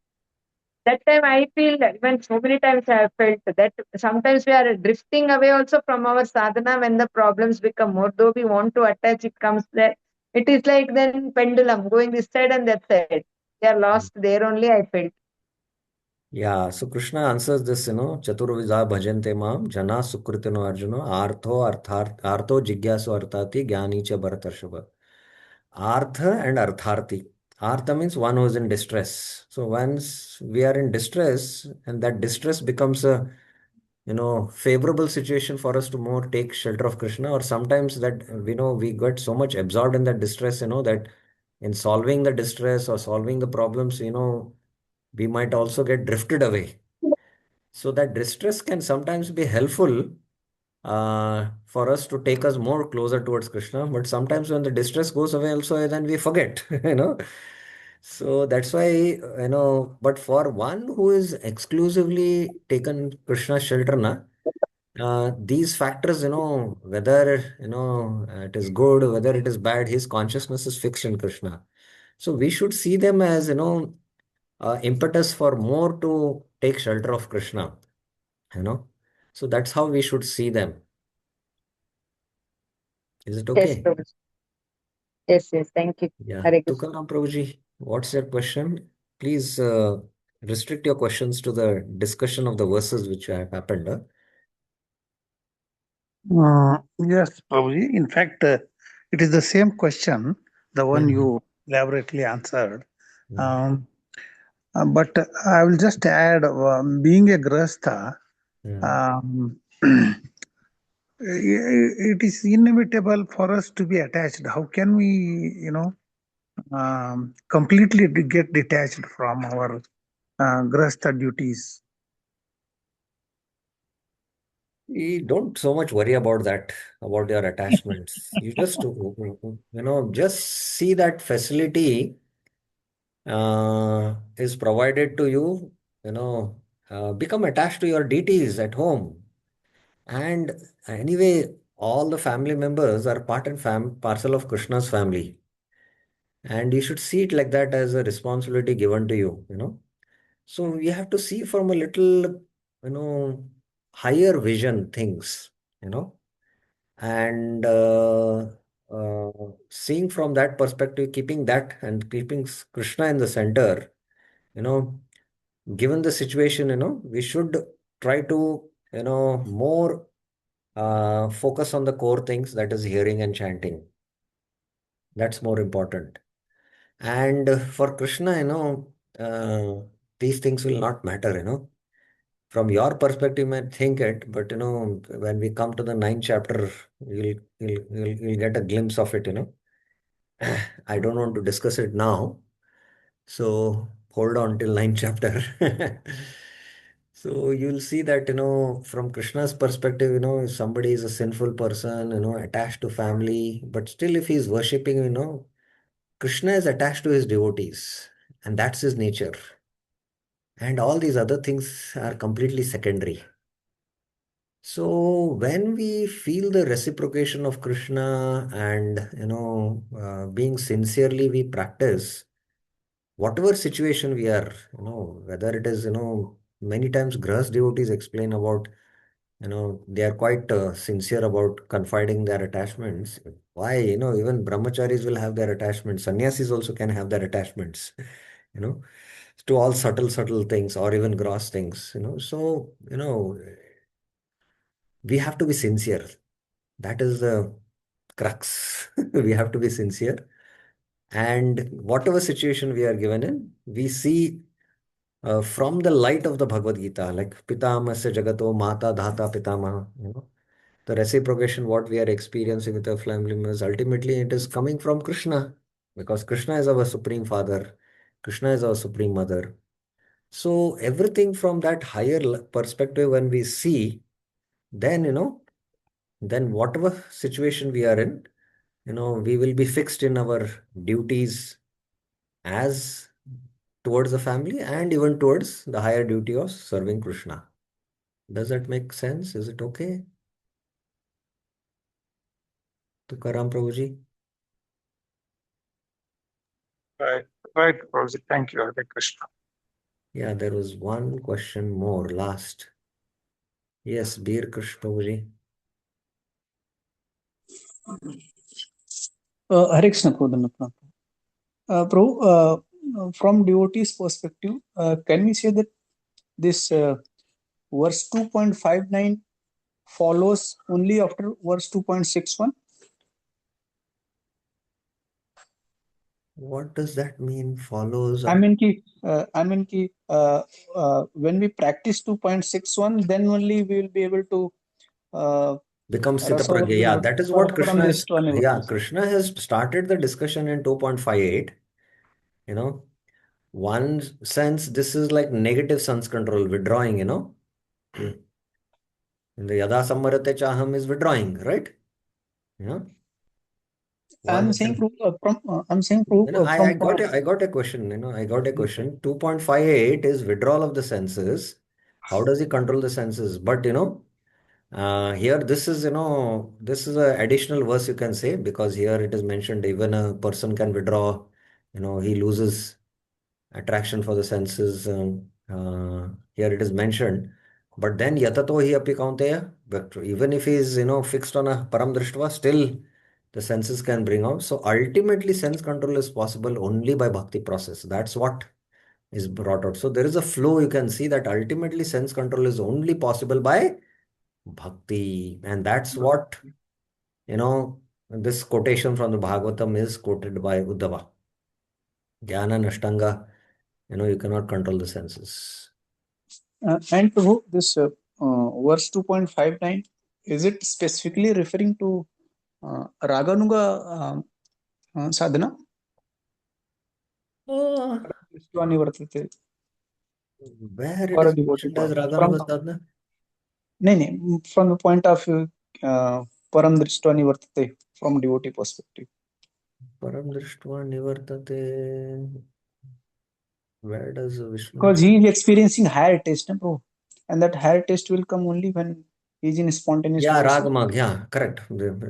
time I feel that even so many times I have felt that sometimes we are drifting away also from our sadhana when the problems become more. Though we want to attach, it comes there. It is like then pendulum going this side and that side. We are lost there only, I felt. Yeah, so Krishna answers this, Chaturvida bhajante mam, jana sukritino arjuna, artho jigyasu arthati, jnani cha bharatarshava. Artha and artharti. Artha means one who is in distress. So once we are in distress, and that distress becomes a, favorable situation for us to more take shelter of Krishna, or sometimes that, we get so much absorbed in that distress, that in solving the distress or solving the problems, we might also get drifted away. So that distress can sometimes be helpful for us to take us more closer towards Krishna. But sometimes when the distress goes away, also then we forget, So that's why, but for one who is exclusively taken Krishna's shelter, these factors, whether, it is good, whether it is bad, his consciousness is fixed in Krishna. So we should see them as, impetus for more to take shelter of Krishna, you know. So that's how we should see them. Is it Yes, okay? Prabhuji. Yes, thank you. Yeah. Hare Krishna. Tukaram Prabhuji, what's your question? Please restrict your questions to the discussion of the verses which have happened. Yes, Prabhuji. In fact, it is the same question, the one you elaborately answered. Mm. But I will just add, being a grasta, it is inevitable for us to be attached. How can we, completely get detached from our grasta duties? You don't so much worry about that, about your attachments. You just, just see that facility is provided to you, become attached to your deities at home. And anyway, all the family members are part and parcel of Krishna's family. And you should see it like that as a responsibility given to you. So you have to see from a little, higher vision things, you know, and seeing from that perspective, keeping that and keeping Krishna in the center, you know, given the situation, we should try to, more focus on the core things, that is hearing and chanting. That's more important. And for Krishna, these things will not matter, From your perspective, you might think it, but when we come to the ninth chapter, you'll get a glimpse of it, I don't want to discuss it now. So hold on till ninth chapter. So you'll see that, from Krishna's perspective, if somebody is a sinful person, attached to family, but still if he's worshipping, Krishna is attached to his devotees, and that's his nature. And all these other things are completely secondary. So when we feel the reciprocation of Krishna and, being sincerely we practice, whatever situation we are, whether it is, many times Grahas devotees explain about, they are quite sincere about confiding their attachments. Why? Even brahmacharis will have their attachments. Sannyasis also can have their attachments, you know, to all subtle things or even gross things, So, we have to be sincere. That is the crux. We have to be sincere. And whatever situation we are given in, we see from the light of the Bhagavad Gita, like Pitamasya Jagato Mata Dhata Pitamaha, the reciprocation, what we are experiencing with our family members, ultimately it is coming from Krishna, because Krishna is our supreme father, Krishna is our supreme mother. So everything from that higher perspective, when we see, then, then whatever situation we are in, we will be fixed in our duties as towards the family and even towards the higher duty of serving Krishna. Does that make sense? Is it okay? Tukaram Prabhuji? Right, right, Prabhuji. Thank you, Hare Krishna. Yeah, there was one question more last. Yes, Bir Krish Prabhuji. Hare Krishna, Prabhu. Prabhu, from devotee's perspective, can we say that this verse 2.59 follows only after verse 2.61? What does that mean? Follows I up? mean, when we practice 2.61, then only we will be able to Becomes Rasavar Sthitapragya. Yeah, that is what Param Krishna is. Drishta Yeah, Nivartana. Krishna has started the discussion in 2.58. You know, one sense, this is like negative sense control, withdrawing, In the Yada Sammarate Chaham is withdrawing, right? Yeah. I'm One saying sense. from I got a question. I got a question. 2.58 is withdrawal of the senses. How does he control the senses? But here this is this is a additional verse you can say, because here it is mentioned even a person can withdraw. He loses attraction for the senses. Here it is mentioned. But then yatato hi api kaunteya. But even if he is fixed on a param drishtva, still the senses can bring out. So ultimately sense control is possible only by bhakti process. That's what is brought out. So there is a flow. You can see that ultimately sense control is only possible by bhakti. And that's what this quotation from the Bhagavatam is quoted by Uddhava. Jnana Nashtanga, you cannot control the senses. and Prabhu, this verse 2.59, is it specifically referring to Raganuga sadhana? Oh, Drishtva Nivartate. where it For a is devotee mentioned as from Raganuga sadhana? from the point of view Param Drishtva Nivartate, from devotee perspective. Param Drishtva Nivartate. Where does Vishnu? Because he is experiencing higher taste, Prabhu. And that higher taste will come only when he is in spontaneous Yeah, devotion. Ragamag. Yeah, correct.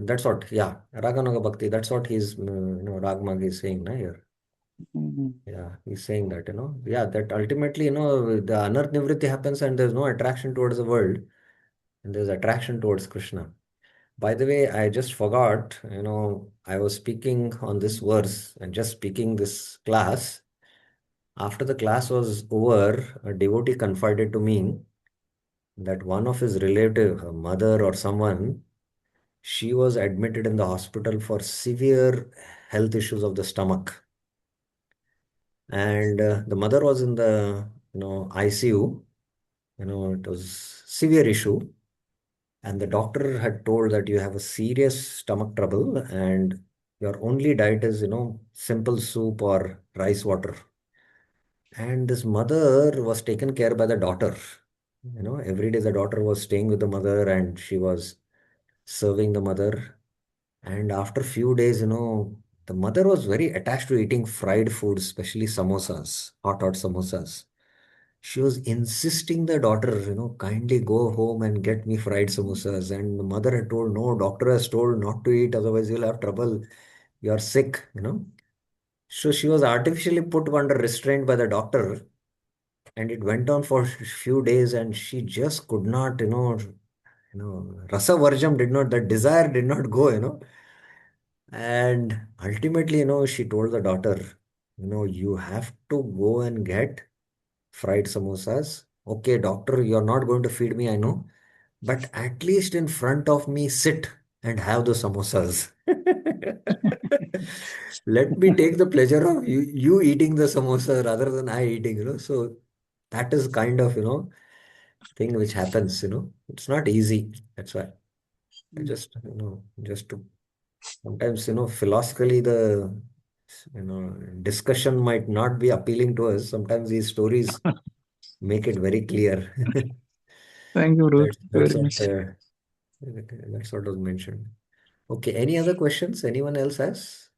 That's what. Yeah, Raganuga Bhakti. That's what he's, Ragamag is saying here. Mhm. Yeah, he's saying that, Yeah, that ultimately, the anarth nivritti happens and there's no attraction towards the world, and there's attraction towards Krishna. By the way, I just forgot, I was speaking on this verse and just speaking this class. After the class was over, a devotee confided to me that one of his relative, her mother or someone, she was admitted in the hospital for severe health issues of the stomach. And the mother was in the, ICU. It was severe issue. And the doctor had told that you have a serious stomach trouble and your only diet is, simple soup or rice water. And this mother was taken care by the daughter. Every day the daughter was staying with the mother and she was serving the mother. And after few days, the mother was very attached to eating fried food, especially samosas, hot samosas. She was insisting the daughter, kindly go home and get me fried samosas. And the mother had told, no, doctor has told not to eat, otherwise you'll have trouble. You're sick. So she was artificially put under restraint by the doctor. And it went on for a few days and she just could not, rasa varjam did not, that desire did not go, And ultimately, she told the daughter, you have to go and get fried samosas. Okay, doctor, you're not going to feed me, I know, but at least in front of me, sit and have the samosas. Let me take the pleasure of you eating the samosa rather than I eating, So that is kind of, thing which happens, It's not easy. That's why I just, just to sometimes, philosophically, the, discussion might not be appealing to us. Sometimes these stories make it very clear. Thank you, Ruth, That's very what much. that's what was mentioned. Okay, any other questions? Anyone else has?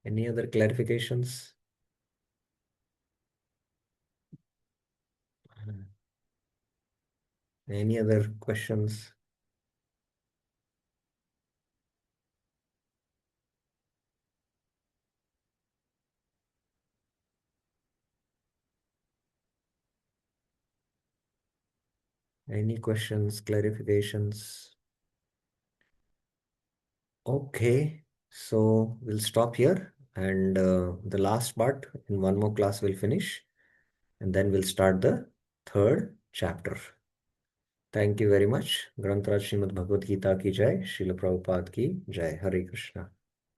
Any other clarifications? Any other questions? Any questions, clarifications? Okay, so we'll stop here, and the last part in one more class we'll finish, and then we'll start the third chapter. Thank you very much. Granth Raj Srimad Bhagavad Gita ki jai, Srila Prabhupada ki jai. Hare Krishna.